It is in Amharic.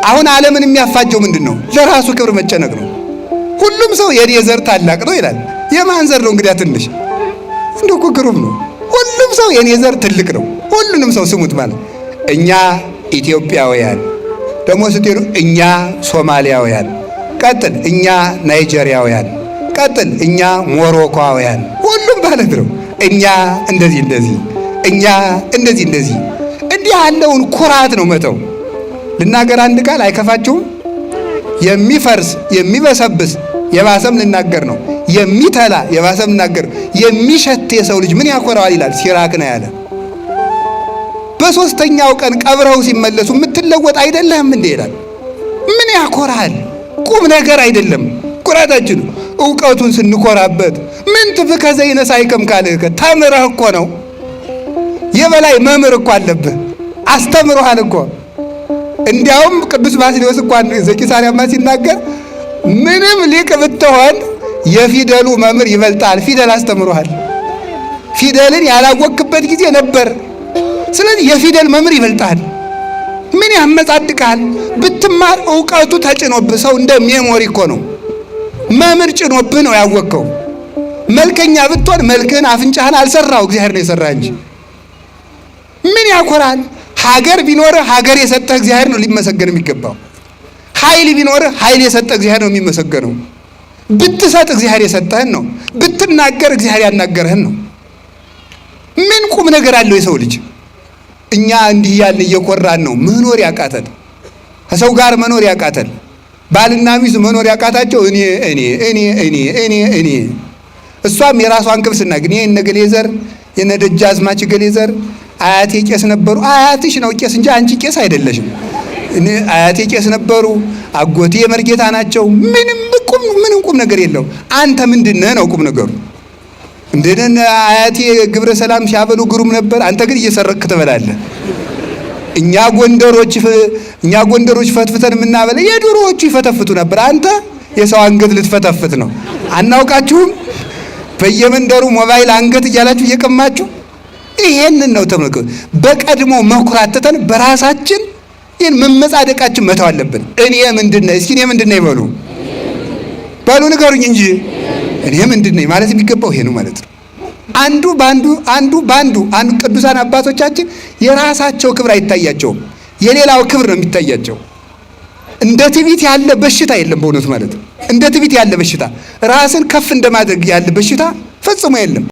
አሁን ዓለምን የሚያፋጀው ምንድነው? ለራሱ ክብር መጨነቅ ነው። ሁሉም ሰው የኔ ዘር ታላቅ ነው ይላል። የማን ዘር ነው እንግዲያ? ትንሽ እንደው እኮ ግሩም ነው። ሁሉም ሰው የኔ ዘር ትልቅ ነው። ሁሉንም ሰው ስሙት ማለት እኛ ኢትዮጵያውያን ደግሞ ስትሄዱ እኛ ሶማሊያውያን፣ ቀጥል እኛ ናይጄሪያውያን፣ ቀጥል እኛ ሞሮኮዋውያን፣ ሁሉም ማለት ነው። እኛ እንደዚህ እኛ እንደዚህ እንዲህ ያለውን ኩራት ነው መተው። ልናገር አንድ ቃል አይከፋችሁም? የሚፈርስ የሚበሰብስ የባሰም ልናገር ነው። የሚተላ የባሰም ልናገር። የሚሸት የሰው ልጅ ምን ያኮራዋል ይላል ሲራክ ነው ያለ። በሶስተኛው ቀን ቀብረው ሲመለሱ የምትለወጥ አይደለም እንዴ ይላል። ምን ያኮራል? ቁም ነገር አይደለም ኩራታችን። ዕውቀቱን ስንኮራበት ምን ትፍከ ዘይነሳይከም ካልከ ተምረህ እኮ ነው። የበላይ መምህር እኮ አለብህ፣ አስተምሮሃል እኮ። እንዲያውም ቅዱስ ባስልዮስ እንኳን ዘቂሳርያማ ሲናገር ምንም ሊቅ ብትሆን የፊደሉ መምህር ይበልጣል። ፊደል አስተምሮሃል። ፊደልን ያላወቅበት ጊዜ ነበር። ስለዚህ የፊደል መምህር ይበልጣል። ምን ያመጻድቃል? ብትማር ዕውቀቱ ተጭኖብህ። ሰው እንደ ሜሞሪ እኮ ነው። መምህር ጭኖብህ ነው ያወቅከው። መልከኛ ብትሆን መልክህን አፍንጫህን አልሰራው እግዚአብሔር ነው የሰራ እንጂ። ምን ያኮራል? ሀገር ቢኖርህ ሀገር የሰጠህ እግዚአብሔር ነው ሊመሰገን የሚገባው። ኃይል ቢኖርህ ኃይል የሰጠህ እግዚአብሔር ነው የሚመሰገነው። ብትሰጥ እግዚአብሔር የሰጠህን ነው። ብትናገር እግዚአብሔር ያናገረህን ነው። ምን ቁም ነገር አለው የሰው ልጅ? እኛ እንዲህ ያልን እየኮራን ነው መኖር ያቃተን። ከሰው ጋር መኖር ያቃተን፣ ባልና ሚስት መኖር ያቃታቸው እኔ እሷም የራሷን ክብስና ግን የነ ገሌ ዘር የነ ደጃዝማች ገሌ ዘር አያቴ ቄስ ነበሩ። አያትሽ ነው ቄስ እንጂ አንቺ ቄስ አይደለሽም። አያቴ ቄስ ነበሩ፣ አጎቴ የመርጌታ ናቸው። ምንም ቁም ነገር የለው። አንተ ምንድነህ ነው ቁም ነገሩ? እንደነ አያቴ ግብረ ሰላም ሲያበሉ ግሩም ነበር። አንተ ግን እየሰረክ ትበላለህ። እኛ ጎንደሮች ፈትፍተን የምናበለ የድሮዎቹ ይፈተፍቱ ነበር። አንተ የሰው አንገት ልትፈተፍት ነው። አናውቃችሁም? በየመንደሩ ሞባይል አንገት እያላችሁ እየቀማችሁ ይሄንን ነው ተመልከቱ። በቀድሞ መኩራተተን በራሳችን ይሄን መመጻደቃችን መተው አለብን። እኔ ምንድነው? እስኪ እኔ ምንድነው ይበሉ ንገሩኝ እንጂ እኔ ምንድነው ማለት የሚገባው ይሄ ነው ማለት ነው። አንዱ ባንዱ ቅዱሳን አባቶቻችን የራሳቸው ክብር አይታያቸውም፣ የሌላው ክብር ነው የሚታያቸው። እንደ ትዕቢት ያለ በሽታ የለም በእውነቱ ማለት ነው። እንደ ትዕቢት ያለ በሽታ ራስን ከፍ እንደማድረግ ያለ በሽታ ፈጽሞ የለም።